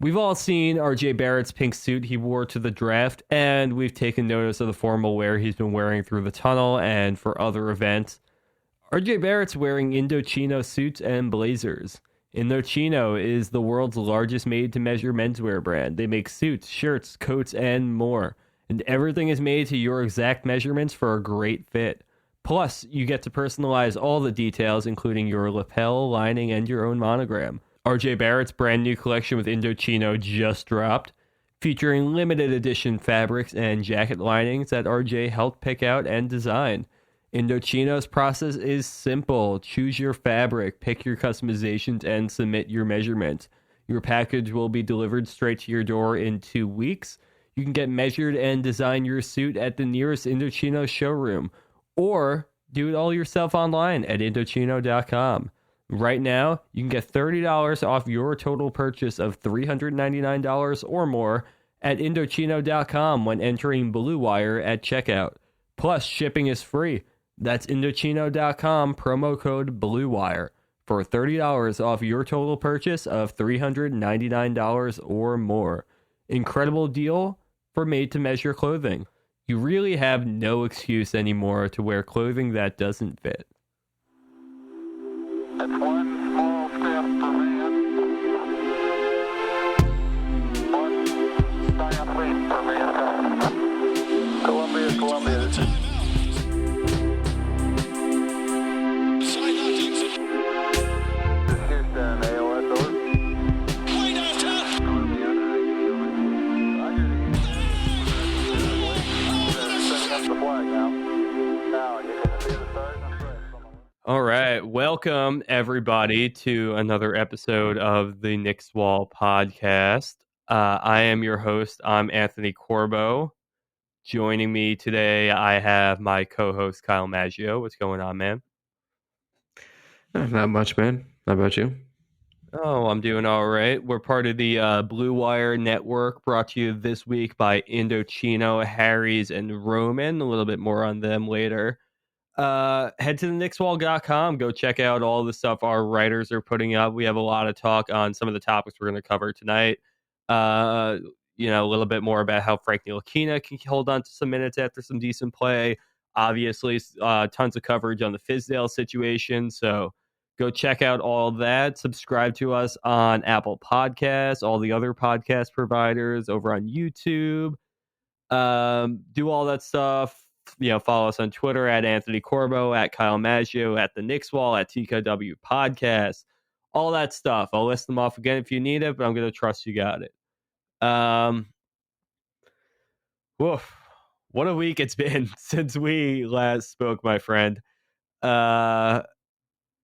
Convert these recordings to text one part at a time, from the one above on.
We've all seen RJ Barrett's pink suit he wore to the draft, and we've taken notice of the formal wear he's been wearing through the tunnel and for other events. RJ Barrett's wearing Indochino suits and blazers. Indochino is the world's largest made-to-measure menswear brand. They make suits, shirts, coats, and more. And everything is made to your exact measurements for a great fit. Plus, you get to personalize all the details, including your lapel, lining, and your own monogram. RJ Barrett's brand new collection with Indochino just dropped, featuring limited edition fabrics and jacket linings that RJ helped pick out and design. Indochino's process is simple. Choose your fabric, pick your customizations, and submit your measurements. Your package will be delivered straight to your door in 2 weeks. You can get measured and design your suit at the nearest Indochino showroom, or do it all yourself online at Indochino.com. Right now, you can get $30 off your total purchase of $399 or more at Indochino.com when entering Blue Wire at checkout. Plus, shipping is free. That's Indochino.com, promo code BLUEWIRE, for $30 off your total purchase of $399 or more. Incredible deal for made-to-measure clothing. You really have no excuse anymore to wear clothing that doesn't fit. That's one small step for man, one giant leap for mankind. Columbia. This is Houston, AOS over. Way downtown. Setting up the flag now. Now you can see the stars and stripes. All right. Welcome, everybody, to another episode of the Knicks Wall podcast. I am your host. I'm Anthony Corbo. Joining me today, I have my co-host, Kyle Maggio. What's going on, man? Not much, man. How about you? Oh, I'm doing all right. We're part of the Blue Wire Network, brought to you this week by Indochino, Harry's, and Roman. A little bit more on them later. Head to the knickswall.com. Go check out all the stuff our writers are putting up. We have a lot of talk on some of the topics we're going to cover tonight. A little bit more about how Frank Ntilikina can hold on to some minutes after some decent play. Obviously, tons of coverage on the Fizdale situation. So go check out all that. Subscribe to us on Apple Podcasts, all the other podcast providers, over on YouTube. Do all that stuff. Follow us on Twitter at Anthony Corbo, at Kyle Maggio, at the Knicks Wall, at TKW Podcast, all that stuff. I'll list them off again if you need it, but I'm going to trust you got it. Woof. What a week it's been since we last spoke, my friend.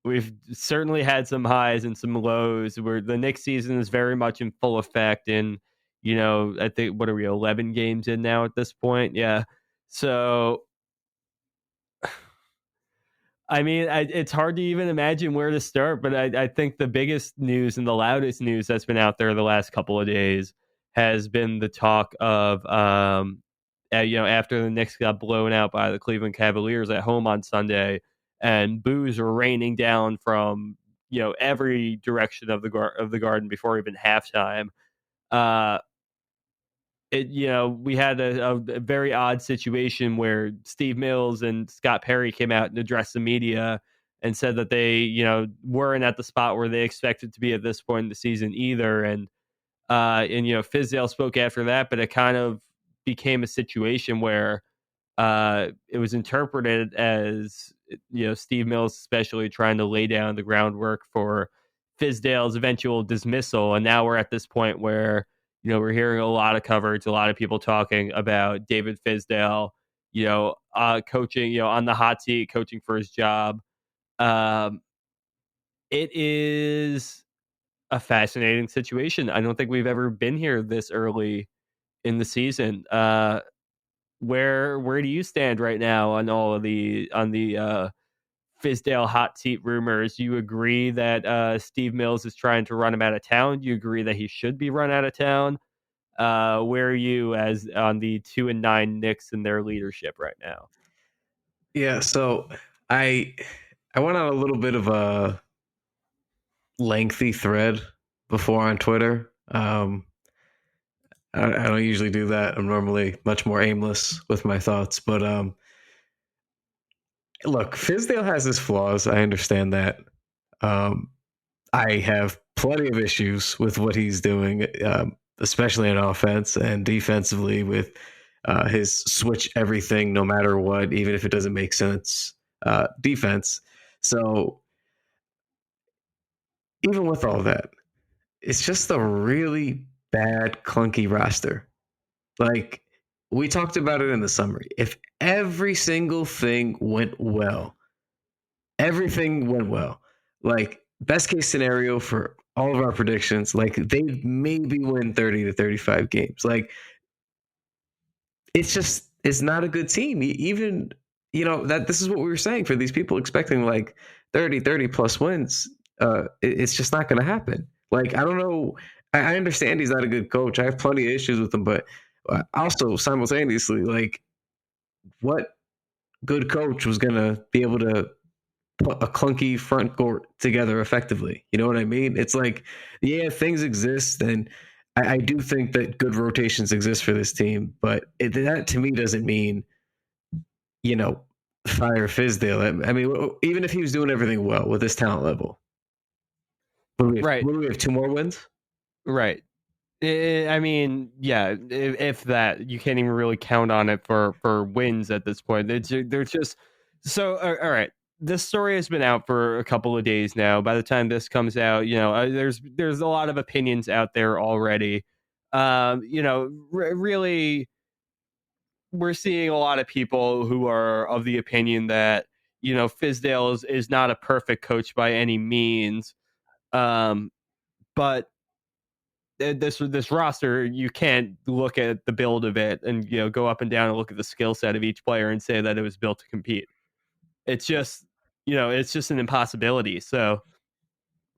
We've certainly had some highs and some lows where the Knicks season is very much in full effect. And, I think, 11 games in now at this point? Yeah. So, I mean, it's hard to even imagine where to start, but I think the biggest news and the loudest news that's been out there the last couple of days has been the talk of, after the Knicks got blown out by the Cleveland Cavaliers at home on Sunday, and boos were raining down from, every direction of the garden before even halftime. We had a very odd situation where Steve Mills and Scott Perry came out and addressed the media and said that they, weren't at the spot where they expected to be at this point in the season either. And Fizdale spoke after that, but it kind of became a situation where it was interpreted as, Steve Mills especially trying to lay down the groundwork for Fizdale's eventual dismissal. And now we're at this point where, we're hearing a lot of coverage, a lot of people talking about David Fizdale, coaching, on the hot seat, coaching for his job. It is a fascinating situation. I don't think we've ever been here this early in the season. Where do you stand right now on the Fizdale hot seat rumors? Do you agree that Steve Mills is trying to run him out of town? Do you agree that he should be run out of town? Where are you as on the 2-9 Knicks and their leadership right now? Yeah, so I went on a little bit of a lengthy thread before on Twitter, I don't usually do that. I'm normally much more aimless with my thoughts. But look, Fizdale has his flaws. I understand that. Um, I have plenty of issues with what he's doing, especially in offense and defensively with his switch everything, no matter what, even if it doesn't make sense, defense. So even with all that, it's just a really bad, clunky roster. Like we talked about it in the summary. If every single thing went well, everything went well. Like best case scenario for all of our predictions, like they maybe win 30 to 35 games. Like it's not a good team. Even that this is what we were saying for these people expecting like 30 plus wins. It's just not going to happen. Like I don't know. I understand he's not a good coach. I have plenty of issues with him, but also simultaneously, like what good coach was going to be able to put a clunky front court together effectively? You know what I mean? It's like, yeah, things exist, and I do think that good rotations exist for this team, but that to me doesn't mean, fire Fizdale. I mean, even if he was doing everything well with his talent level, Right. What do we have? 2 more wins? Right. I mean, yeah, if that, you can't even really count on it for wins at this point. They're just so all right. This story has been out for a couple of days now. By the time this comes out, there's a lot of opinions out there already. Really, we're seeing a lot of people who are of the opinion that Fizdale is not a perfect coach by any means, but this roster, you can't look at the build of it and go up and down and look at the skill set of each player and say that it was built to compete. It's just it's just an impossibility. So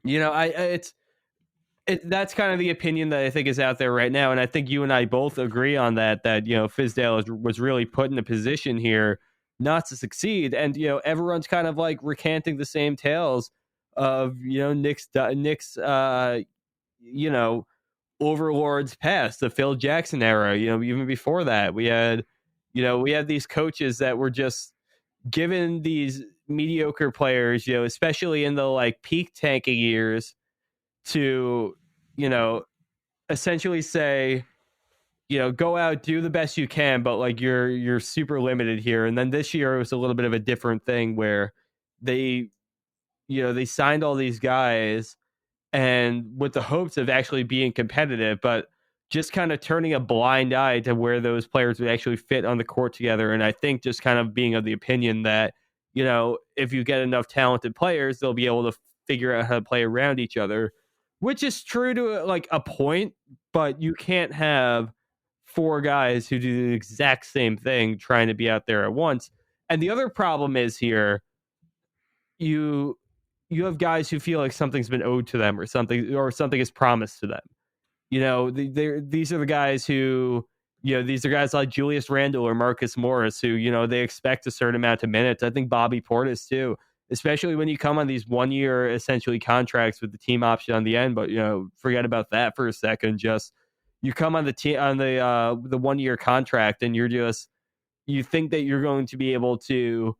that's kind of the opinion that I think is out there right now, and I think you and I both agree on that Fizdale was really put in a position here not to succeed, and everyone's kind of like recanting the same tales of Knicks overlords past, the Phil Jackson era. Even before that, we had these coaches that were just given these mediocre players, especially in the like peak tanking years, to essentially say, go out, do the best you can, but like you're super limited here. And then this year it was a little bit of a different thing where they signed all these guys and with the hopes of actually being competitive, but just kind of turning a blind eye to where those players would actually fit on the court together. And I think just kind of being of the opinion that, if you get enough talented players, they'll be able to figure out how to play around each other, which is true to like a point, but you can't have 4 guys who do the exact same thing trying to be out there at once. And the other problem is here, you have guys who feel like something's been owed to them or something is promised to them. These are the guys who, these are guys like Julius Randle or Marcus Morris who, they expect a certain amount of minutes. I think Bobby Portis too, especially when you come on these 1-year essentially contracts with the team option on the end. But, forget about that for a second. Just you come on the 1-year contract and you think that you're going to be able to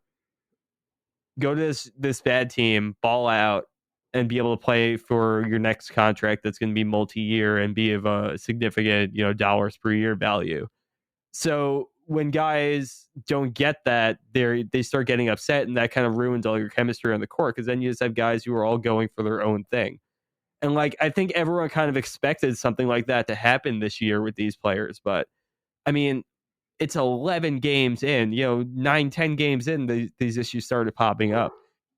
go to this bad team, ball out, and be able to play for your next contract that's going to be multi-year and be of a significant, dollars per year value. So when guys don't get that, they start getting upset, and that kind of ruins all your chemistry on the court, because then you just have guys who are all going for their own thing. And like I think everyone kind of expected something like that to happen this year with these players, but I mean, it's 11 games in, 9-10 games in, these issues started popping up.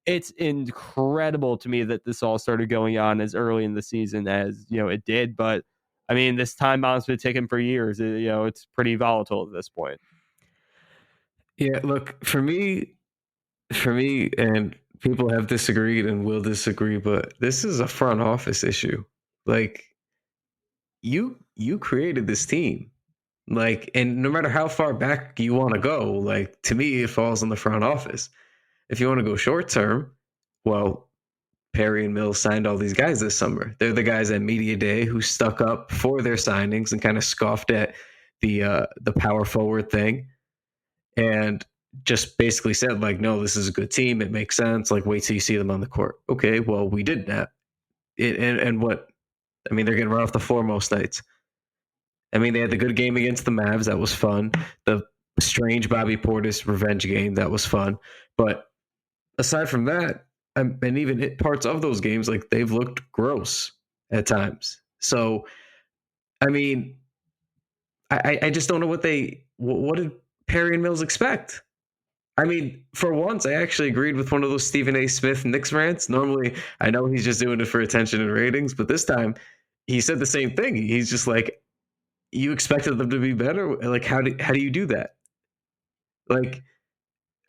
It's incredible to me that this all started going on as early in the season as, it did. But I mean, this time bomb's been ticking for years. It's pretty volatile at this point. Yeah, look, for me, and people have disagreed and will disagree, but this is a front office issue. Like, you created this team. Like, and no matter how far back you want to go, like, to me, it falls on the front office. If you want to go short term, well, Perry and Mills signed all these guys this summer. They're the guys at media day who stuck up for their signings and kind of scoffed at the power forward thing, and just basically said like, no, this is a good team. It makes sense. Like, wait till you see them on the court. Okay, well, we did that. And what? I mean, they're getting run off the floor most nights. I mean, they had the good game against the Mavs. That was fun. The strange Bobby Portis revenge game. That was fun. But aside from that, and even hit parts of those games, like, they've looked gross at times. So, I mean, I just don't know what did Perry and Mills expect? I mean, for once, I actually agreed with one of those Stephen A. Smith Knicks rants. Normally, I know he's just doing it for attention and ratings, but this time he said the same thing. He's just like, you expected them to be better? Like, how do you do that? Like,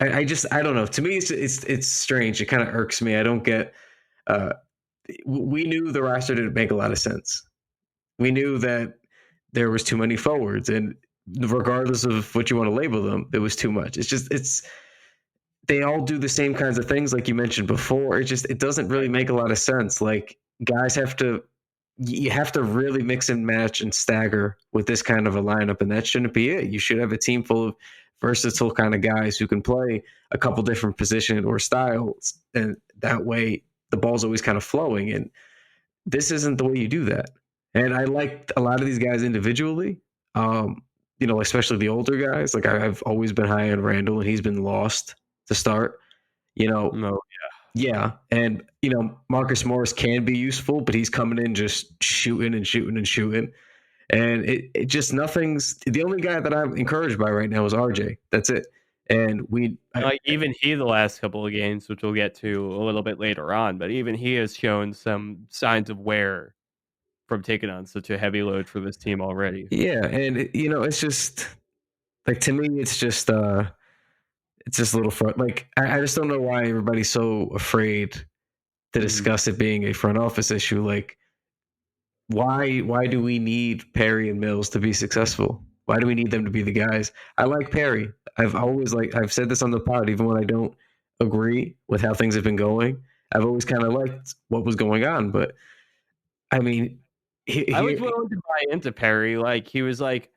I don't know. To me, it's strange. It kind of irks me. I don't get. We knew the roster didn't make a lot of sense. We knew that there was too many forwards, and regardless of what you want to label them, it was too much. They all do the same kinds of things, like you mentioned before. It doesn't really make a lot of sense. Like, guys you have to really mix and match and stagger with this kind of a lineup, and that shouldn't be it. You should have a team full of versatile kind of guys who can play a couple different positions or styles, and that way the ball's always kind of flowing. And this isn't the way you do that. And I liked a lot of these guys individually, especially the older guys. Like, I've always been high on Randall, and he's been lost to start. No, Yeah. And, Marcus Morris can be useful, but he's coming in just shooting and shooting and shooting. And it just the only guy that I'm encouraged by right now is RJ. That's it. And even he, the last couple of games, which we'll get to a little bit later on, but even he has shown some signs of wear from taking on such a heavy load for this team already. Yeah. And, it's just, like, to me, it's just a little front. Like, I just don't know why everybody's so afraid to discuss it being a front office issue. Like, why do we need Perry and Mills to be successful? Why do we need them to be the guys? I like Perry. I've said this on the pod, even when I don't agree with how things have been going. I've always kind of liked what was going on, but I mean, I was willing to buy into Perry. Like, he was like,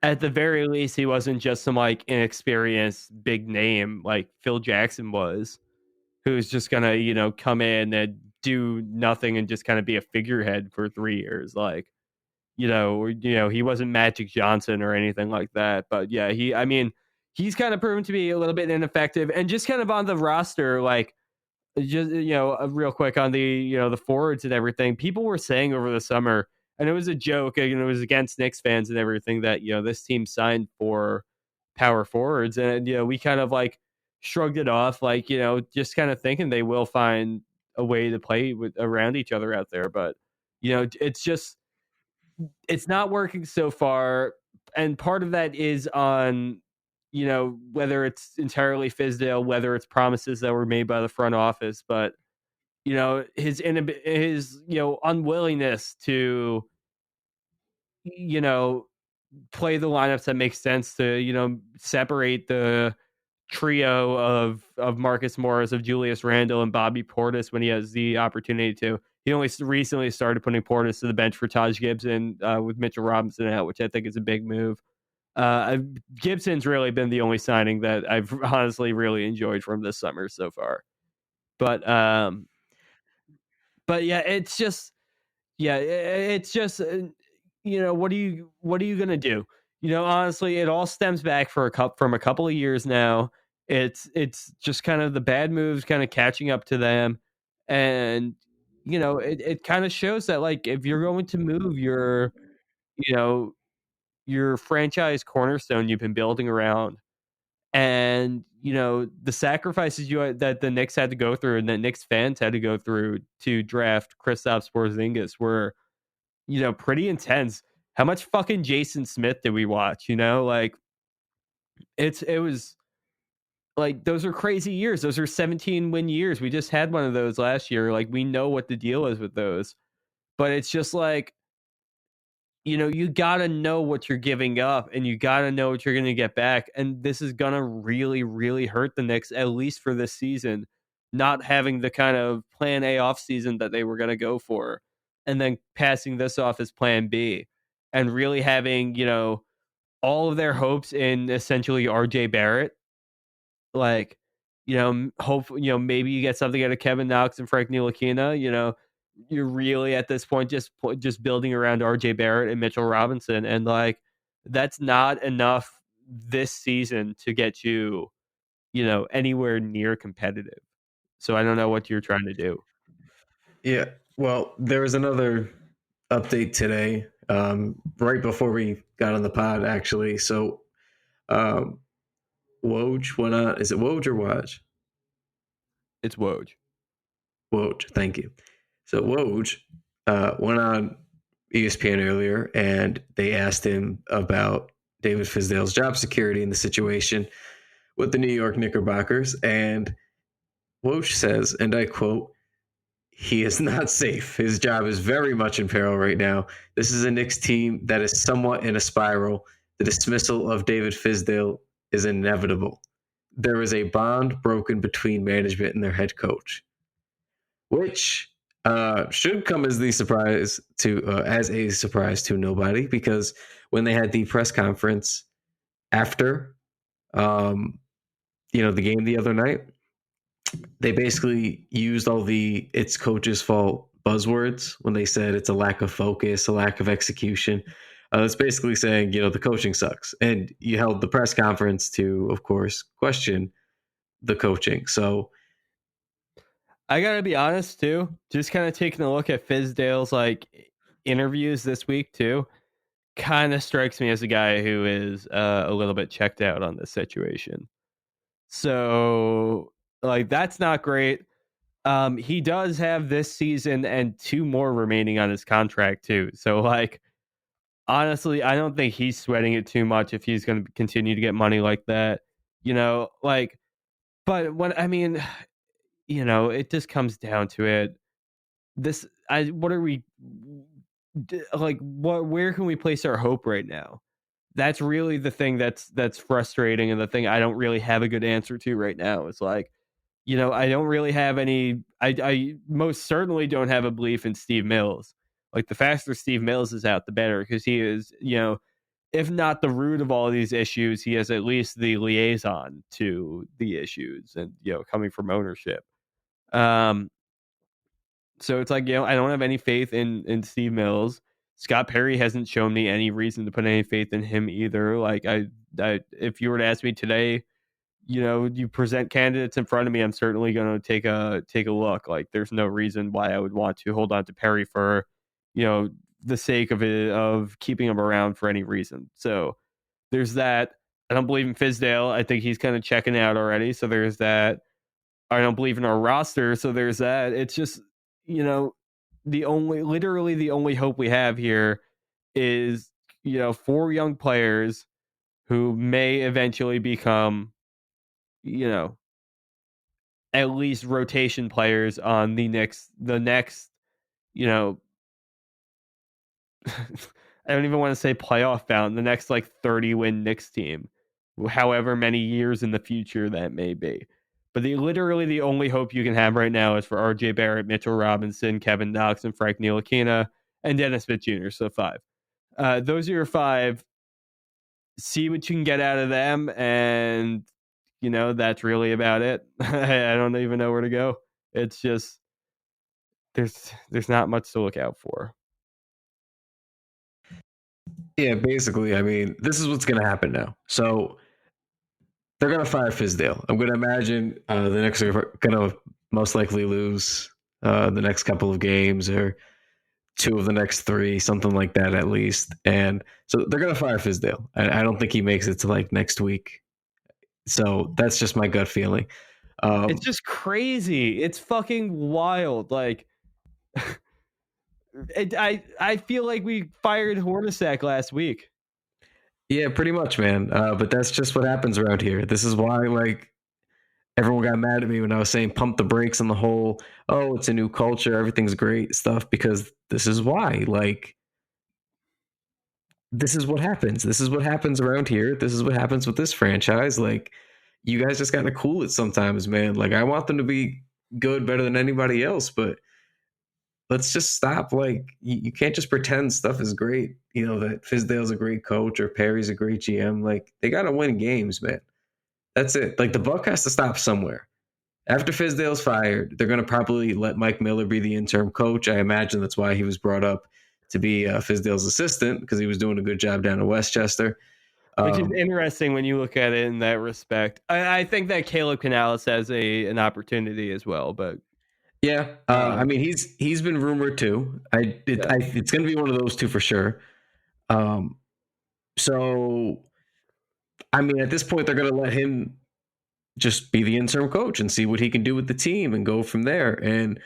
at the very least, he wasn't just some like inexperienced big name like Phil Jackson was, who's just gonna, come in and do nothing and just kind of be a figurehead for 3 years. Like, he wasn't Magic Johnson or anything like that. But yeah, he's kind of proven to be a little bit ineffective, and just kind of on the roster, like, just, real quick on the, the forwards and everything, people were saying over the summer, and it was a joke, and it was against Knicks fans and everything, that, this team signed for power forwards. And, we kind of like shrugged it off, like, just kind of thinking they will find a way to play around each other out there. But, it's not working so far. And part of that is on, whether it's entirely Fizdale, whether it's promises that were made by the front office, but, his unwillingness to, play the lineups that make sense to, separate the trio of Marcus Morris, of Julius Randle, and Bobby Portis when he has the opportunity to. He only recently started putting Portis to the bench for Taj Gibson with Mitchell Robinson out, which I think is a big move. Gibson's really been the only signing that I've honestly really enjoyed from this summer so far. But yeah, it's just what are you gonna do? Honestly, it all stems back from a couple of years now. It's just kind of the bad moves kind of catching up to them, and it kind of shows that, like, if you're going to move your franchise cornerstone you've been building around, and the sacrifices that the Knicks had to go through, and that Knicks fans had to go through to draft Kristaps Porzingis were pretty intense. How much fucking Jason Smith did we watch? Like, it was like, those are crazy years. Those are 17-win years. We just had one of those last year. Like, we know what the deal is with those, but it's just like, you gotta know what you're giving up, and you gotta know what you're gonna get back. And this is gonna really, really hurt the Knicks, at least for this season, not having the kind of plan A offseason that they were going to go for, and then passing this off as plan B, and really having, all of their hopes in essentially RJ Barrett. Like, hope, maybe you get something out of Kevin Knox and Frank Ntilikina. You're really at this point just building around RJ Barrett and Mitchell Robinson, and like that's not enough this season to get you, anywhere near competitive. So I don't know what you're trying to do. Yeah. Well, there was another update today, right before we got on the pod, actually. So, Woj went on. Is it Woj or Waj? It's Woj. Woj. Thank you. So Woj went on ESPN earlier, and they asked him about David Fizdale's job security in the situation with the New York Knickerbockers, and Woj says, and I quote, "He is not safe. His job is very much in peril right now. This is a Knicks team that is somewhat in a spiral. The dismissal of David Fizdale is inevitable. There is a bond broken between management and their head coach," which should come as a surprise to nobody, because when they had the press conference after the game the other night, they basically used all the "it's coach's fault" buzzwords when they said it's a lack of focus, a lack of execution. It's basically saying, the coaching sucks. And you held the press conference to, of course, question the coaching. So I gotta be honest too, just kind of taking a look at Fizdale's like interviews this week too, kind of strikes me as a guy who is a little bit checked out on this situation. So like that's not great. He does have this season and 2 more remaining on his contract too. So like honestly, I don't think he's sweating it too much if he's going to continue to get money like that. But when it just comes down to it. What are we like? Where can we place our hope right now? That's really the thing that's frustrating, and the thing I don't really have a good answer to right now. It's like, I don't really have any. I most certainly don't have a belief in Steve Mills. Like the faster Steve Mills is out, the better, because he is, if not the root of all of these issues, he is at least the liaison to the issues, and coming from ownership. So it's like, I don't have any faith in Steve Mills. Scott Perry hasn't shown me any reason to put any faith in him either. Like I if you were to ask me today, you present candidates in front of me, I'm certainly going to take a look. Like there's no reason why I would want to hold on to Perry for, the sake of keeping him around for any reason. So there's that. I don't believe in Fizdale. I think he's kind of checking out already. So there's that. I don't believe in our roster. So there's that. It's just, literally the only hope we have here is, 4 young players who may eventually become, at least rotation players on the next, I don't even want to say playoff bound, the next like 30 win Knicks team, however many years in the future that may be. But literally the only hope you can have right now is for RJ Barrett, Mitchell Robinson, Kevin Knox, and Frank Ntilikina, and Dennis Smith Jr. So 5. Those are your 5. See what you can get out of them, and that's really about it. I don't even know where to go. It's just there's not much to look out for. yeah, basically, I mean, this is what's going to happen now. So they're going to fire Fizdale. I'm going to imagine the Knicks are going to most likely lose the next couple of games, or 2 of the next 3, something like that at least. And so they're going to fire Fizdale. I don't think he makes it to like next week. So that's just my gut feeling. It's just crazy. It's fucking wild. Like, I feel like we fired Hornacek last week. Yeah, pretty much, man. But that's just what happens around here. This is why, like, everyone got mad at me when I was saying pump the brakes on the whole, oh, it's a new culture, everything's great stuff, because this is why. Like, this is what happens. This is what happens around here. This is what happens with this franchise. Like, you guys just got to cool it sometimes, man. Like, I want them to be good, better than anybody else, but let's just stop. Like, you can't just pretend stuff is great. That Fizdale's a great coach or Perry's a great GM. Like, they got to win games, man. That's it. Like, the buck has to stop somewhere. After Fizdale's fired, they're going to probably let Mike Miller be the interim coach. I imagine that's why he was brought up to be Fizdale's assistant, because he was doing a good job down in Westchester. Which is interesting when you look at it in that respect. I think that Caleb Canales has an opportunity as well, but yeah, I mean, he's been rumored too. It's going to be one of those two for sure. So, I mean, at this point, they're going to let him just be the interim coach and see what he can do with the team and go from there. And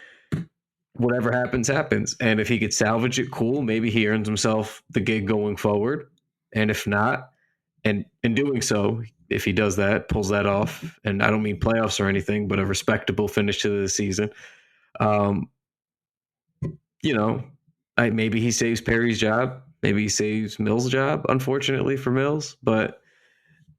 whatever happens, happens. And if he could salvage it, cool. Maybe he earns himself the gig going forward. And if not, and in doing so, if he does that, pulls that off, and I don't mean playoffs or anything, but a respectable finish to the season, maybe he saves Perry's job. Maybe he saves Mills' job, unfortunately for Mills. But,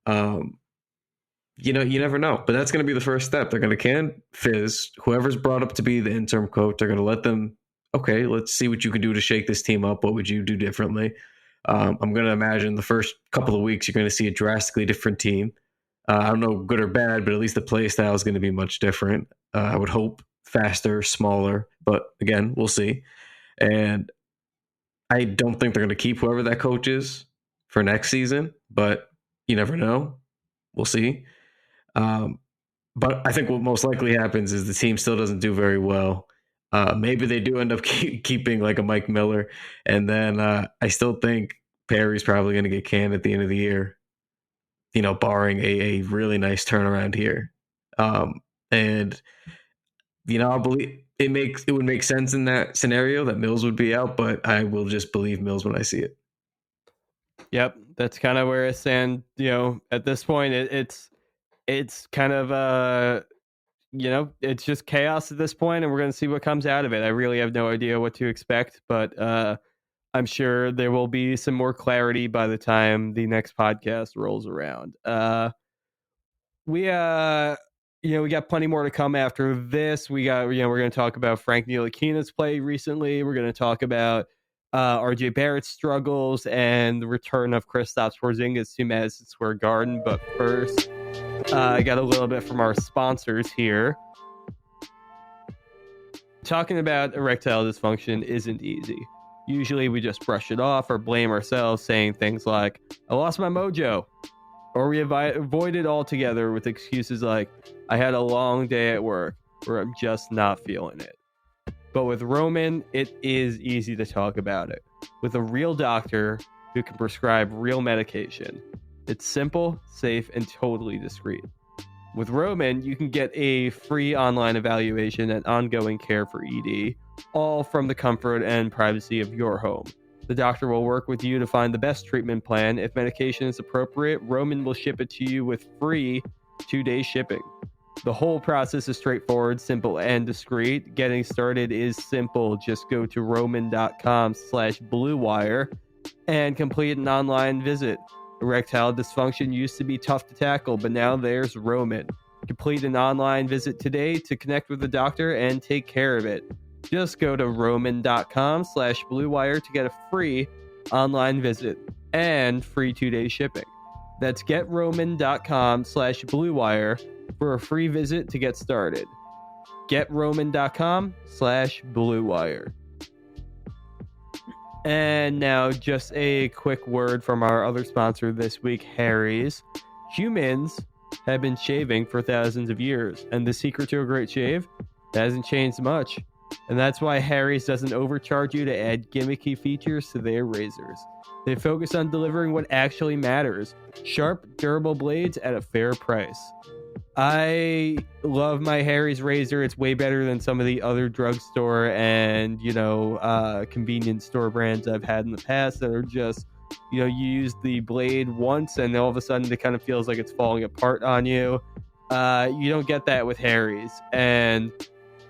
you never know. But that's going to be the first step. They're going to can Fizz, whoever's brought up to be the interim coach, they're going to let them, okay, let's see what you can do to shake this team up. What would you do differently? I'm going to imagine the first couple of weeks, you're going to see a drastically different team. I don't know, good or bad, but at least the play style is going to be much different. I would hope faster, smaller, but again, we'll see. And I don't think they're going to keep whoever that coach is for next season, but you never know. We'll see. But I think what most likely happens is the team still doesn't do very well. Maybe they do end up keeping like a Mike Miller, and then I still think Perry's probably going to get canned at the end of the year, barring a really nice turnaround here. And I believe it would make sense in that scenario that Mills would be out, but I will just believe Mills when I see it. Yep, that's kind of where I stand. At this point, it's kind of it's just chaos at this point, and we're going to see what comes out of it. I really have no idea what to expect, but I'm sure there will be some more clarity by the time the next podcast rolls around. We got plenty more to come after this. We're going to talk about Frank Ntilikina's play recently. We're going to talk about RJ Barrett's struggles and the return of Kristaps Porzingis to Madison Square Garden. But first, I got a little bit from our sponsors here. Talking about erectile dysfunction isn't easy. Usually we just brush it off or blame ourselves, saying things like, I lost my mojo. Or we avoid it altogether with excuses like, I had a long day at work, or I'm just not feeling it. But with Roman, it is easy to talk about it. With a real doctor who can prescribe real medication. It's simple, safe, and totally discreet. With Roman, you can get a free online evaluation and ongoing care for ED, all from the comfort and privacy of your home. The doctor will work with you to find the best treatment plan. If medication is appropriate, Roman will ship it to you with free 2-day shipping. The whole process is straightforward, simple, and discreet. Getting started is simple. Just go to roman.com/bluewire and complete an online visit. Erectile dysfunction used to be tough to tackle, but now there's Roman. Complete an online visit today to connect with the doctor and take care of it. Just go to roman.com/bluewire to get a free online visit and free 2-day shipping. That's getroman.com/bluewire for a free visit to get started. getroman.com/bluewire. And now just a quick word from our other sponsor this week, Harry's. Humans have been shaving for thousands of years, and the secret to a great shave hasn't changed much. And that's why Harry's doesn't overcharge you to add gimmicky features to their razors. They focus on delivering what actually matters: sharp, durable blades at a fair price. I love my Harry's razor. It's way better than some of the other drugstore and, convenience store brands I've had in the past that are just, you use the blade once and all of a sudden it kind of feels like it's falling apart on you. You don't get that with Harry's. And,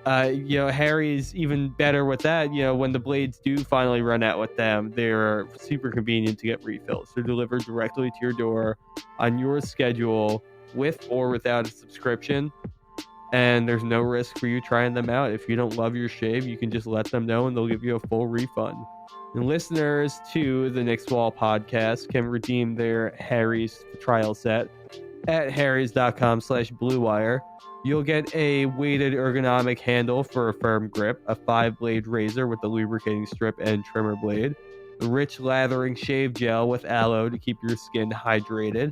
Harry's even better with that. When the blades do finally run out with them, they're super convenient to get refills. They're delivered directly to your door on your schedule, with or without a subscription. and there's no risk for you trying them out. If you don't love your shave, you can just let them know and they'll give you a full refund. And listeners to the Knicks Wall podcast can redeem their Harry's trial set at harrys.com/bluewire. You'll get a weighted ergonomic handle for a firm grip, a 5-blade razor with a lubricating strip and trimmer blade, a rich lathering shave gel with aloe to keep your skin hydrated,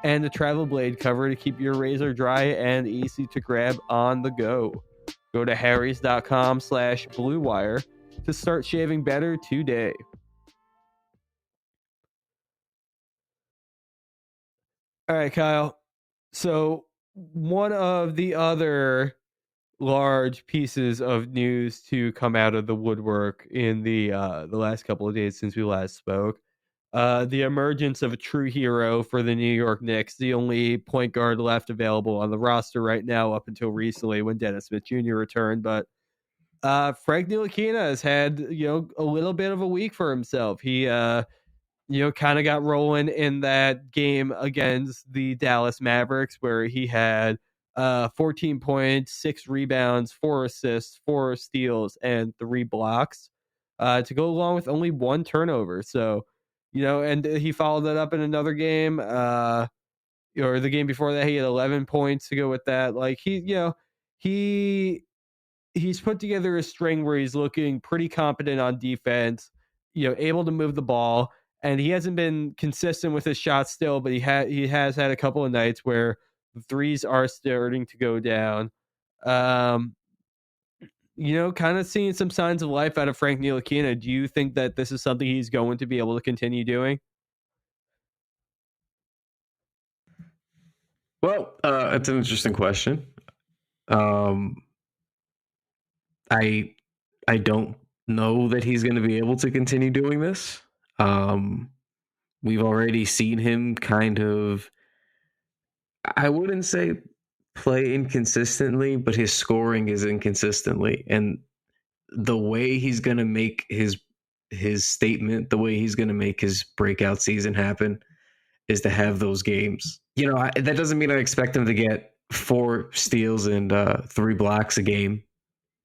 and a travel blade cover to keep your razor dry and easy to grab on the go. Go to harrys.com/bluewire to start shaving better today. All right, Kyle. So one of the other large pieces of news to come out of the woodwork in the last couple of days since we last spoke, the emergence of a true hero for the New York Knicks, the only point guard left available on the roster right now up until recently when Dennis Smith Jr. returned. But Frank Ntilikina has had, a little bit of a week for himself. He kind of got rolling in that game against the Dallas Mavericks where he had 14 points, 6 rebounds, 4 assists, 4 steals, and 3 blocks to go along with only 1 turnover. So, and he followed that up in another game, or the game before that, he had 11 points to go with that. Like he's put together a string where he's looking pretty competent on defense, able to move the ball. And he hasn't been consistent with his shots still, but he has had a couple of nights where the threes are starting to go down. Kind of seeing some signs of life out of Frank Ntilikina. Do you think that this is something he's going to be able to continue doing? Well, it's an interesting question. I don't know that he's going to be able to continue doing this. We've already seen him kind of, I wouldn't say play inconsistently, but his scoring is inconsistently. And the way he's going to make his statement, the way he's going to make his breakout season happen is to have those games. That doesn't mean I expect him to get 4 steals and 3 blocks a game.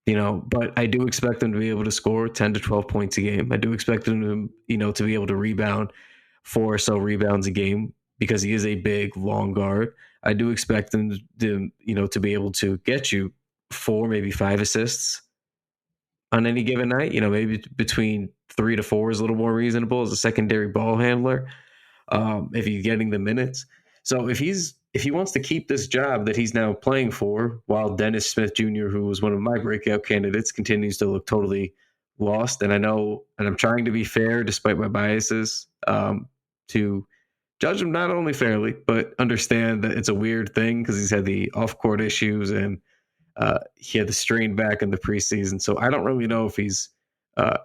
But I do expect them to be able to score 10 to 12 points a game. I do expect them to, to be able to rebound 4 or so rebounds a game because he is a big, long guard. I do expect them to, to be able to get you 4, maybe 5 assists on any given night. Maybe between 3 to 4 is a little more reasonable as a secondary ball handler if he's getting the minutes. So if he wants to keep this job that he's now playing for, while Dennis Smith Jr., who was one of my breakout candidates, continues to look totally lost, and I'm trying to be fair despite my biases, to judge him not only fairly, but understand that it's a weird thing because he's had the off-court issues and he had the strain back in the preseason. So I don't really know if he's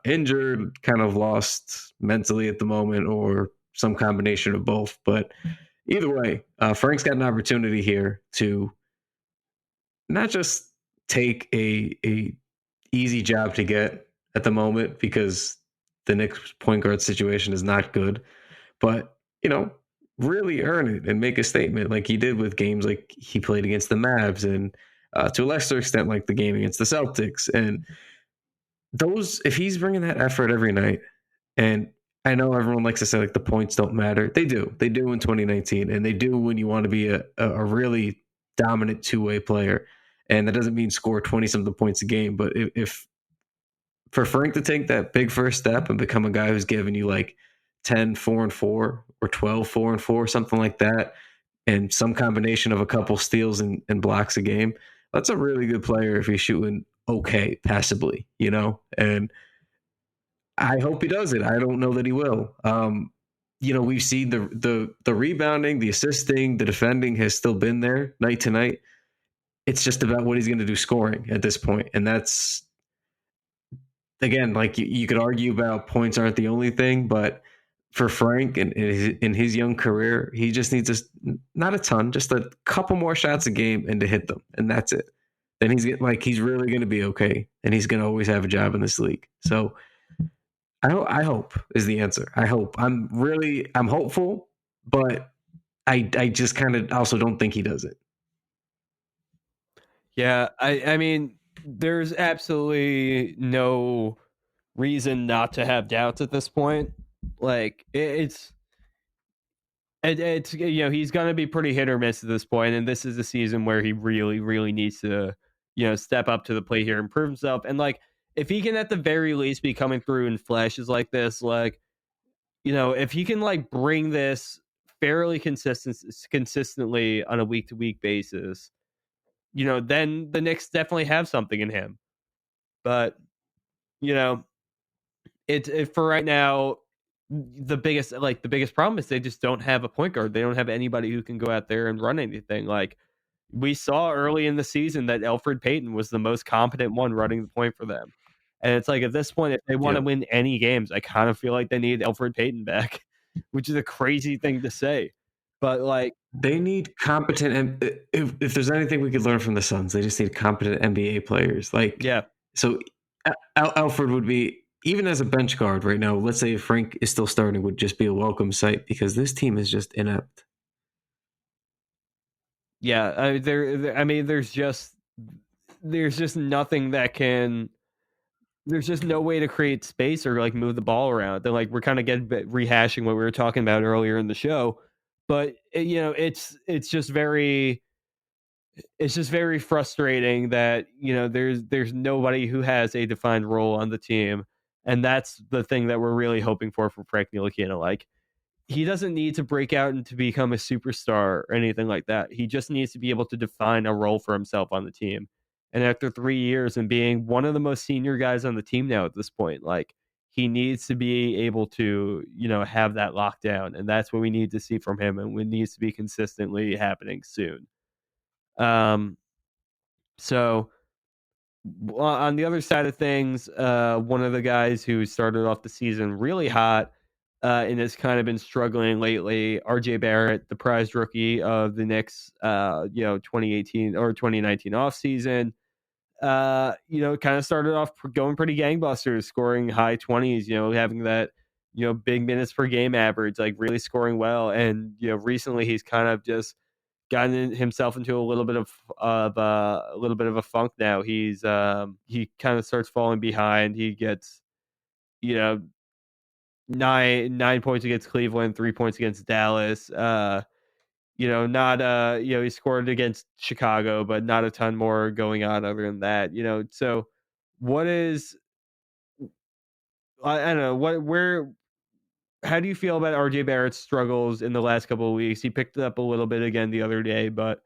injured, kind of lost mentally at the moment, or some combination of both. But either way, Frank's got an opportunity here to not just take a easy job to get at the moment because the Knicks point guard situation is not good, but really earn it and make a statement like he did with games like he played against the Mavs and to a lesser extent like the game against the Celtics. And those, if he's bringing that effort every night, and I know everyone likes to say like the points don't matter. They do in 2019, and they do when you want to be a really dominant two-way player. And that doesn't mean score 20-something points a game, but if for Frank to take that big first step and become a guy who's giving you like 10, 4 and 4 or 12, 4 and 4, something like that, and some combination of a couple steals and blocks a game, that's a really good player if he's shooting okay passively, and I hope he does it. I don't know that he will. We've seen the rebounding, the assisting, the defending has still been there night to night. It's just about what he's going to do scoring at this point. And that's, again, like you could argue about points aren't the only thing, but for Frank in his young career, he just needs not a ton, just a couple more shots a game and to hit them. And that's it. Then he's really going to be okay. And he's going to always have a job in this league. So I hope is the answer. I hope. I'm hopeful, but I just kind of also don't think he does it. Yeah, I mean, there's absolutely no reason not to have doubts at this point. Like it's he's gonna be pretty hit or miss at this point, and this is a season where he really really needs to step up to the plate here, improve himself, and like if he can at the very least be coming through in flashes like this, like if he can like bring this fairly consistently on a week to week basis, then the Knicks definitely have something in him. But you know, for right now, the biggest problem is they just don't have a point guard. They don't have anybody who can go out there and run anything. Like we saw early in the season that Elfrid Payton was the most competent one running the point for them. And it's like at this point, if they want to Yep. win any games, I kind of feel like they need Elfrid Payton back, which is a crazy thing to say. But like, They need competent. If there's anything we could learn from the Suns, they just need competent NBA players. Like, yeah, so Alfred would be, even as a bench guard right now. Let's say if Frank is still starting, would just be a welcome sight because this team is just inept. yeah. I mean, there's just nothing that can. There's just no way to create space or like move the ball around. Then like we're kind of rehashing what we were talking about earlier in the show, but it's just very frustrating that there's nobody who has a defined role on the team, and that's the thing that we're really hoping for from Frank Ntilikina. Like he doesn't need to break out and to become a superstar or anything like that. He just needs to be able to define a role for himself on the team. And after 3 years and being one of the most senior guys on the team now at this point, like he needs to be able to, have that lockdown. And that's what we need to see from him. And it needs to be consistently happening soon. So on the other side of things, one of the guys who started off the season really hot and has kind of been struggling lately, RJ Barrett, the prized rookie of the Knicks, 2018 or 2019 offseason. Kind of started off going pretty gangbusters, scoring high 20s, having that, big minutes per game average, like really scoring well. And, recently he's kind of just gotten himself into a little bit of a funk now. He kind of starts falling behind. He gets, you know, 9 points against Cleveland, 3 points against Dallas. He scored against Chicago, but not a ton more going on other than that. So what is I don't know how do you feel about RJ Barrett's struggles in the last couple of weeks? He picked it up a little bit again the other day, but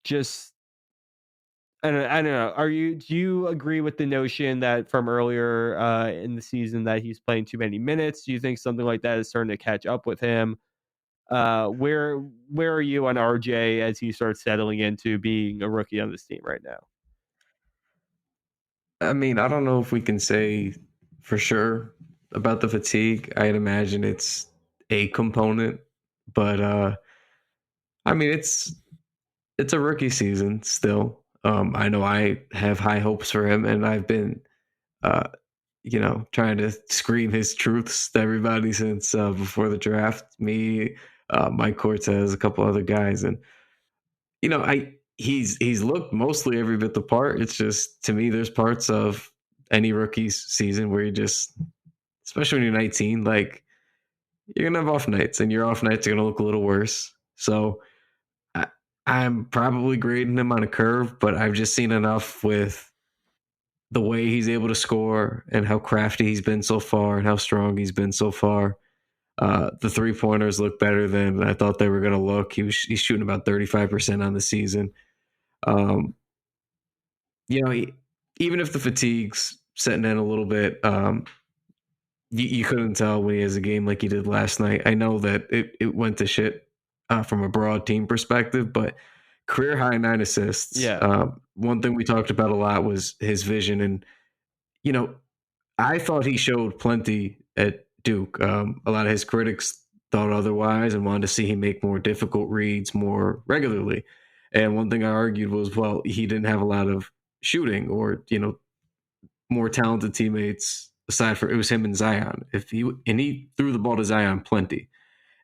just I don't know. Do you agree with the notion that from earlier in the season that he's playing too many minutes? Do you think something like that is starting to catch up with him? Where are you on RJ as he starts settling into being a rookie on this team right now? I mean, I don't know if we can say for sure about the fatigue. I'd imagine it's a component, but I mean, it's a rookie season still. I know I have high hopes for him, and I've been, trying to scream his truths to everybody since before the draft. Me, Mike Cortez, a couple other guys, and he's looked mostly every bit the part. It's just to me, there's parts of any rookie's season where you just, especially when you're 19, like you're gonna have off nights, and your off nights are gonna look a little worse. So I'm probably grading him on a curve, but I've just seen enough with the way he's able to score and how crafty he's been so far and how strong he's been so far. The 3-pointers look better than I thought they were going to look. He's shooting about 35% on the season. Even if the fatigue's setting in a little bit, you couldn't tell when he has a game like he did last night. I know that it went to shit from a broad team perspective, but career high 9 assists. Yeah. One thing we talked about a lot was his vision. And, I thought he showed plenty at Duke. A lot of his critics thought otherwise and wanted to see him make more difficult reads more regularly. And one thing I argued was, well, he didn't have a lot of shooting or, more talented teammates aside from it was him and Zion. He threw the ball to Zion plenty.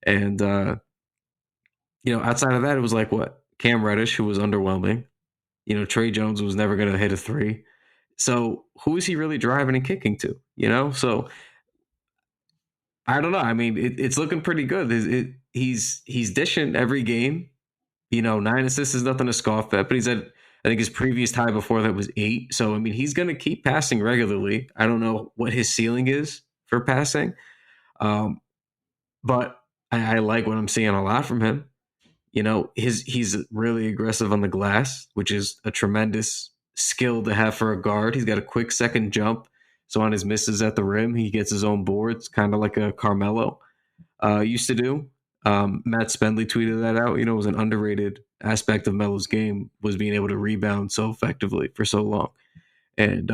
And, outside of that, it was like what? Cam Reddish, who was underwhelming. Trey Jones was never going to hit a three. So who is he really driving and kicking to? So I don't know. I mean, it's looking pretty good. He's dishing every game. 9 assists is nothing to scoff at, but he's at, I think his previous high before that was 8. So, I mean, he's going to keep passing regularly. I don't know what his ceiling is for passing, but I like what I'm seeing a lot from him. He's really aggressive on the glass, which is a tremendous skill to have for a guard. He's got a quick second jump. So on his misses at the rim, he gets his own boards, kind of like a Carmelo used to do. Matt Spendley tweeted that out. It was an underrated aspect of Melo's game was being able to rebound so effectively for so long. And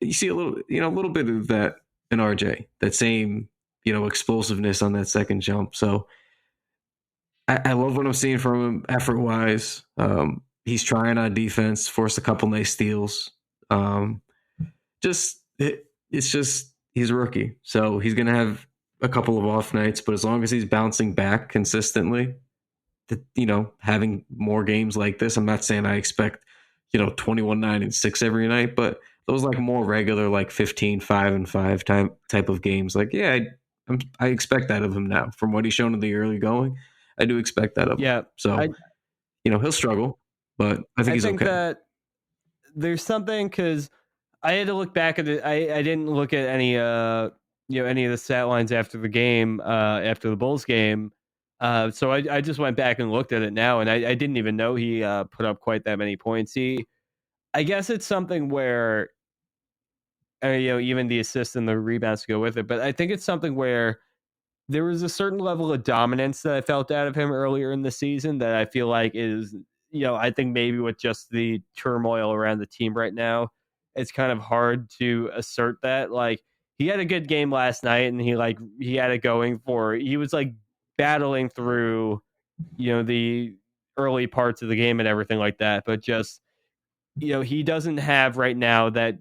you see a little bit of that in RJ, that same, explosiveness on that second jump. So I love what I'm seeing from him effort-wise. He's trying on defense, forced a couple nice steals. It's just he's a rookie, so he's going to have a couple of off nights, but as long as he's bouncing back consistently, having more games like this, I'm not saying I expect, 21, 9, and 6 every night, but those like more regular, like 15, 5, and 5 type of games, like, yeah, I expect that of him now. From what he's shown in the early going, I do expect that of him. Yeah. So, he'll struggle, but I think he's okay. That there's something, because I had to look back at it. I didn't look at any any of the stat lines after the game, after the Bulls game. So I just went back and looked at it now, and I didn't even know he put up quite that many points. I guess it's something where, even the assists and the rebounds go with it. But I think it's something where there was a certain level of dominance that I felt out of him earlier in the season that I feel like is, I think maybe with just the turmoil around the team right now, it's kind of hard to assert that. Like, he had a good game last night, and he had it going for. He was like battling through, the early parts of the game and everything like that. But just, he doesn't have right now that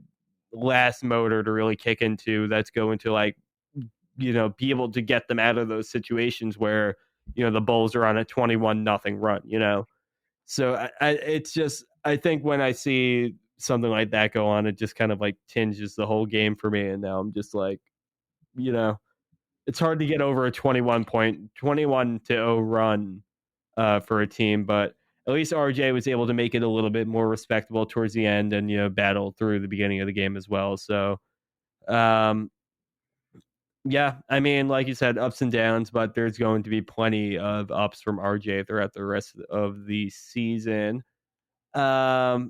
last motor to really kick into that's going to be able to get them out of those situations where, the Bulls are on a 21-0 run. So it's just, I think when I see something like that go on, it just kind of tinges the whole game for me. And now I'm just it's hard to get over a 21-0 run for a team, but at least RJ was able to make it a little bit more respectable towards the end and, battle through the beginning of the game as well. So, yeah, I mean, like you said, ups and downs, but there's going to be plenty of ups from RJ throughout the rest of the season. All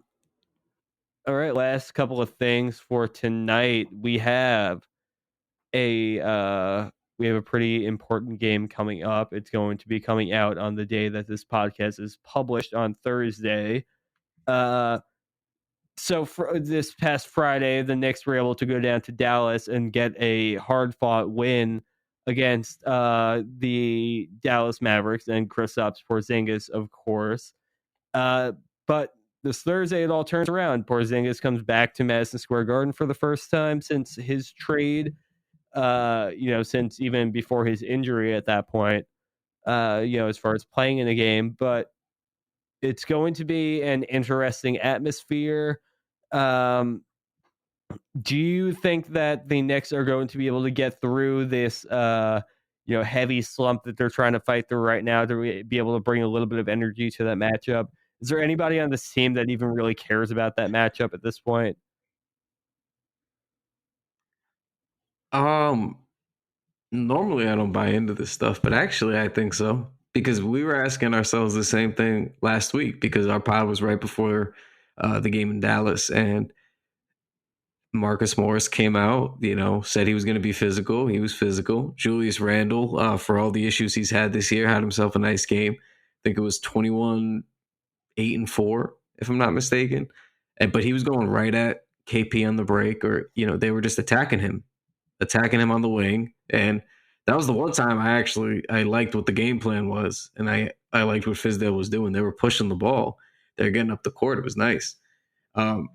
right, last couple of things for tonight. We have a pretty important game coming up. It's going to be coming out on the day that this podcast is published on Thursday. So for this past Friday, the Knicks were able to go down to Dallas and get a hard-fought win against the Dallas Mavericks and Kristaps Porzingis, of course. But this Thursday, it all turns around. Porzingis comes back to Madison Square Garden for the first time since his trade, since even before his injury at that point, as far as playing in the game. But it's going to be an interesting atmosphere. Do you think that the Knicks are going to be able to get through this, heavy slump that they're trying to fight through right now to be able to bring a little bit of energy to that matchup? Is there anybody on this team that even really cares about that matchup at this point? Normally I don't buy into this stuff, but actually I think so, because we were asking ourselves the same thing last week, because our pod was right before the game in Dallas, and Marcus Morris came out, said he was going to be physical. He was physical. Julius Randle, for all the issues he's had this year, had himself a nice game. I think it was 21, 8 and 4, if I'm not mistaken. But he was going right at KP on the break, or, they were just attacking him on the wing. And that was the one time I liked what the game plan was. And I liked what Fizdale was doing. They were pushing the ball. They're getting up the court. It was nice. But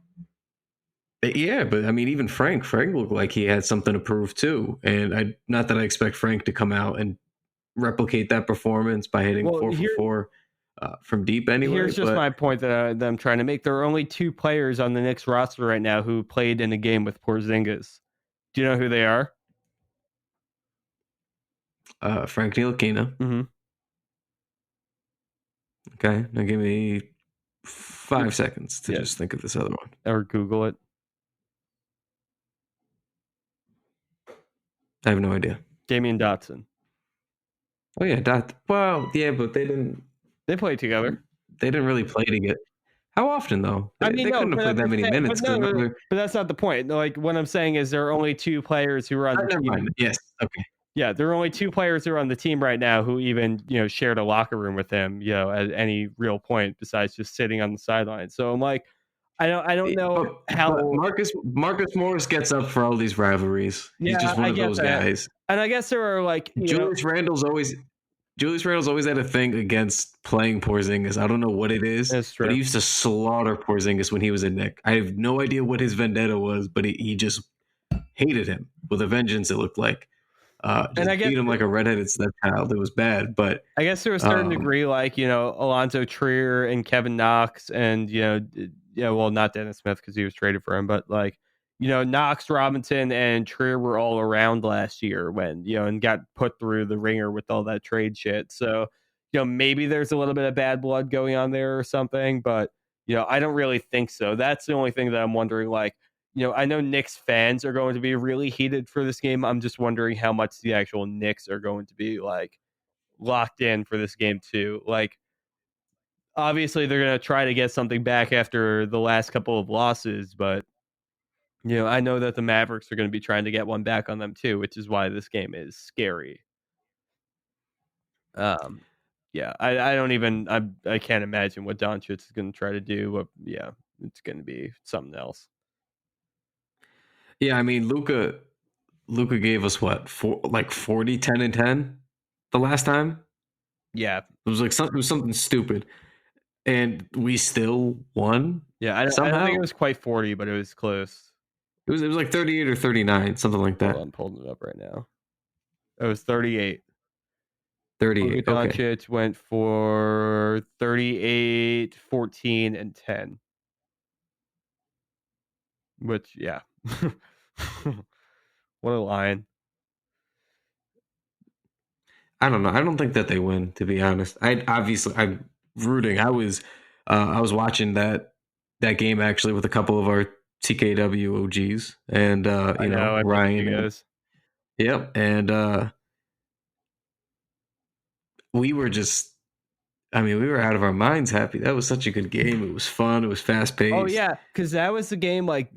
I mean, even Frank looked like he had something to prove too. And not that I expect Frank to come out and replicate that performance by hitting 4 for 4 from deep anyway. Here's just but, my point that I'm trying to make. There are only 2 players on the Knicks roster right now who played in a game with Porzingis. Do you know who they are? Frank Ntilikina. Mm-hmm. Okay, now give me 5 seconds to just think of this other one. Or Google it. I have no idea. Damian Dotson. Oh yeah, well, yeah, but they didn't. They played together. They didn't really play together. How often though? They couldn't have played that many minutes. But that's not the point. Like what I'm saying is there are only 2 players who are on the never team. mind. Yes. Okay. Yeah, there are only 2 players who are on the team right now who even shared a locker room with him. At any real point besides just sitting on the sideline. So I'm like, I don't know how Marcus Morris gets up for all these rivalries. He's just one of those guys. And I guess there are like Julius Randle's always had a thing against playing Porzingis. I don't know what it is, but he used to slaughter Porzingis when he was a Knick. I have no idea what his vendetta was, but he just hated him with a vengeance. It looked like. And I beat him like a redheaded stepchild. It was bad, but I guess to a certain degree, like Alonzo Trier and Kevin Knox, and well, not Dennis Smith because he was traded for him, but like Knox, Robinson, and Trier were all around last year when and got put through the ringer with all that trade shit. So maybe there's a little bit of bad blood going on there or something, but I don't really think so. That's the only thing that I'm wondering, like. I know Knicks fans are going to be really heated for this game. I'm just wondering how much the actual Knicks are going to be like locked in for this game too. Like, obviously they're going to try to get something back after the last couple of losses, but I know that the Mavericks are going to be trying to get one back on them too, which is why this game is scary. Yeah, I can't imagine what Doncic is going to try to do. Yeah, it's going to be something else. Yeah, I mean, Luka gave us what, 40, 10, and 10 the last time? Yeah. It was something stupid. And we still won? Yeah, I don't think it was quite 40, but it was close. It was like 38 or 39, something like that. I'm pulling it up right now. It was 38. 38, okay. Doncic went for 38, 14, and 10. Which, yeah. What a line. I don't know. I don't think that they win, to be honest. I'm rooting. I was watching that game actually with a couple of our TKW OGs and Ryan. Yep, and we were we were out of our minds happy. That was such a good game. It was fun. It was fast paced. Oh yeah, because that was the game like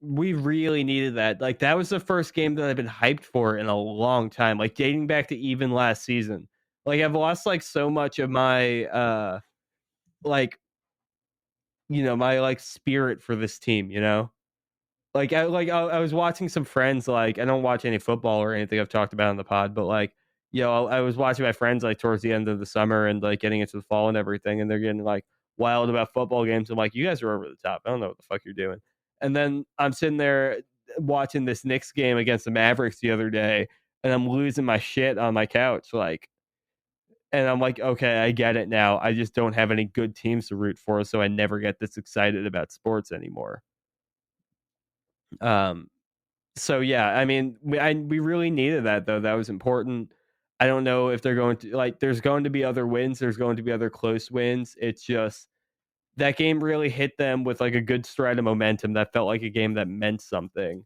we really needed that. Like that was the first game that I've been hyped for in a long time. Like dating back to even last season. Like I've lost like so much of my my spirit for this team. Like I was watching some friends. Like I don't watch any football or anything I've talked about on the pod, but like. I was watching my friends like towards the end of the summer and like getting into the fall and everything, and they're getting like wild about football games. I'm like, you guys are over the top. I don't know what the fuck you're doing. And then I'm sitting there watching this Knicks game against the Mavericks the other day, and I'm losing my shit on my couch. And I'm like, okay, I get it now. I just don't have any good teams to root for, so I never get this excited about sports anymore. So yeah, I mean, we really needed that though. That was important. I don't know if they're going to there's going to be other wins. There's going to be other close wins. It's just that game really hit them with like a good stride of momentum that felt like a game that meant something.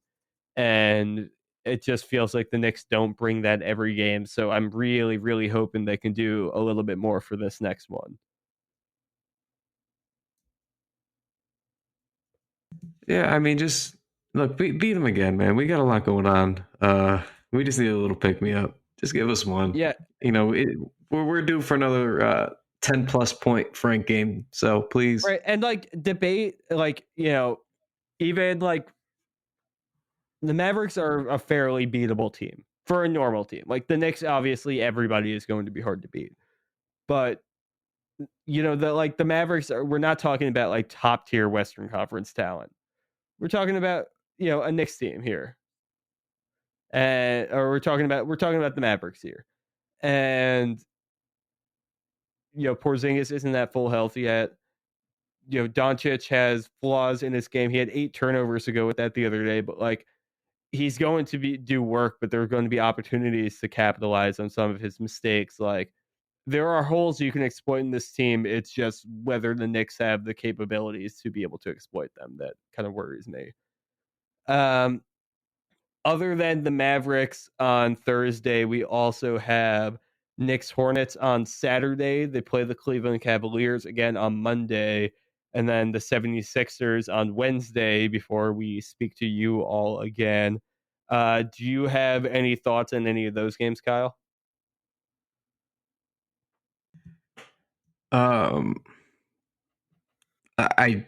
And it just feels like the Knicks don't bring that every game. So I'm really, really hoping they can do a little bit more for this next one. Yeah, I mean, just look, beat them again, man. We got a lot going on. We just need a little pick me up. Just give us one. Yeah. We're due for another 10 plus point Frank game. So please. Right. And debate, even the Mavericks are a fairly beatable team for a normal team. Like the Knicks, obviously everybody is going to be hard to beat. But the Mavericks we're not talking about top tier Western Conference talent. We're talking about, a Knicks team here. Or we're talking about the Mavericks here. And Porzingis isn't at full health yet. Doncic has flaws in his game. He had 8 turnovers to go with that the other day, but like he's going to do work, but there are going to be opportunities to capitalize on some of his mistakes. Like there are holes you can exploit in this team. It's just whether the Knicks have the capabilities to be able to exploit them that kind of worries me. Other than the Mavericks on Thursday, we also have Knicks Hornets on Saturday. They play the Cleveland Cavaliers again on Monday, and then the 76ers on Wednesday before we speak to you all again. Do you have any thoughts on any of those games, Kyle?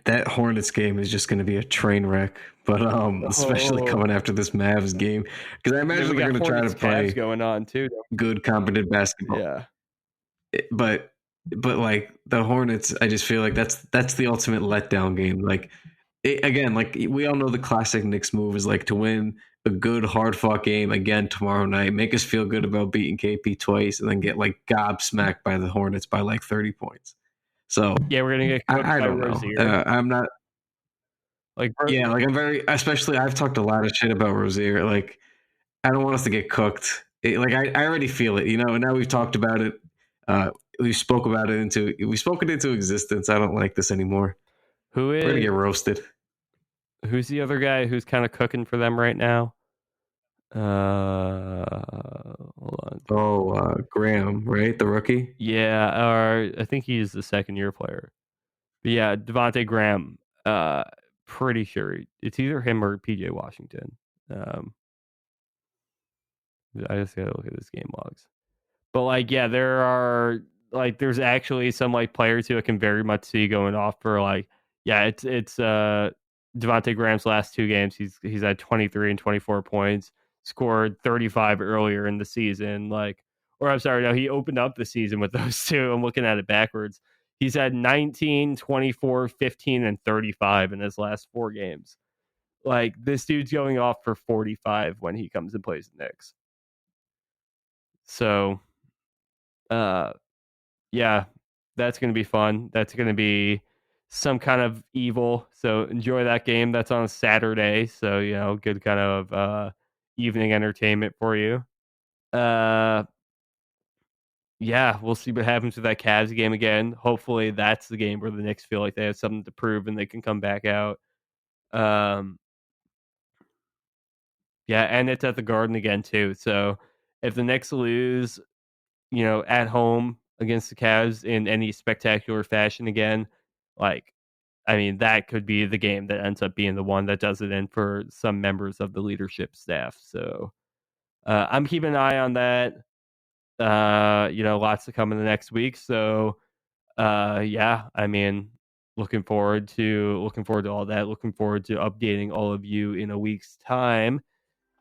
That Hornets game is just going to be a train wreck, but especially coming after this Mavs game, because I imagine they're going to try to play going on too. Good, competent basketball. Yeah, but like the Hornets, I just feel like that's the ultimate letdown game. Like again, like we all know the classic Knicks move is like to win a good hard fought game again tomorrow night, make us feel good about beating KP twice, and then get like gobsmacked by the Hornets by like 30 points. So yeah, we're gonna get. I don't know. I'm not like I'm very. Especially, I've talked a lot of shit about Rozier. Like, I don't want us to get cooked. I already feel it, and now we've talked about it. We spoke it into existence. I don't like this anymore. We're gonna get roasted. Who's the other guy who's kind of cooking for them right now? Hold on. Graham, right? The rookie? Yeah, or I think he's the second-year player. But yeah, Devontae Graham. Pretty sure it's either him or PJ Washington. I just gotta look at his game logs. But like, yeah, there's actually some like players who I can very much see going off for like, yeah, it's Devontae Graham's last 2 games. He's had 23 and 24 points. Scored 35 earlier in the season. He opened up the season with those 2. I'm looking at it backwards. He's had 19, 24, 15, and 35 in his last 4 games. Like, this dude's going off for 45 when he comes and plays the Knicks. So, yeah, that's going to be fun. That's going to be some kind of evil. So enjoy that game. That's on a Saturday. So, good kind of evening entertainment for you. Yeah, we'll see what happens with that Cavs game again. Hopefully that's the game where the Knicks feel like they have something to prove and they can come back out. Yeah, and it's at the Garden again too. So if the Knicks lose, at home against the Cavs in any spectacular fashion again, that could be the game that ends up being the one that does it in for some members of the leadership staff. So I'm keeping an eye on that. Lots to come in the next week. So looking forward to all that. Looking forward to updating all of you in a week's time.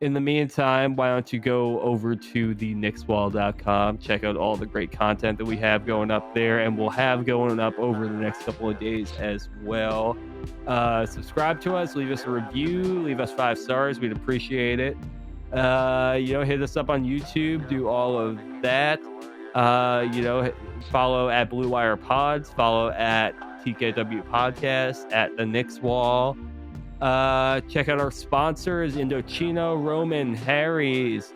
In the meantime, why don't you go over to the knickswall.com, check out all the great content that we have going up there, and we'll have going up over the next couple of days as well. Subscribe to us, leave us a review, leave us 5 stars. We'd appreciate it. Hit us up on YouTube, do all of that. Follow at Blue Wire Pods, follow at TKW Podcast, at the Knicks Wall. Check out our sponsors, Indochino, Roman, Harry's,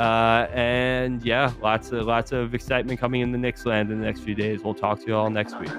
and yeah, lots of excitement coming in the Knicks land in the next few days. We'll talk to you all next week.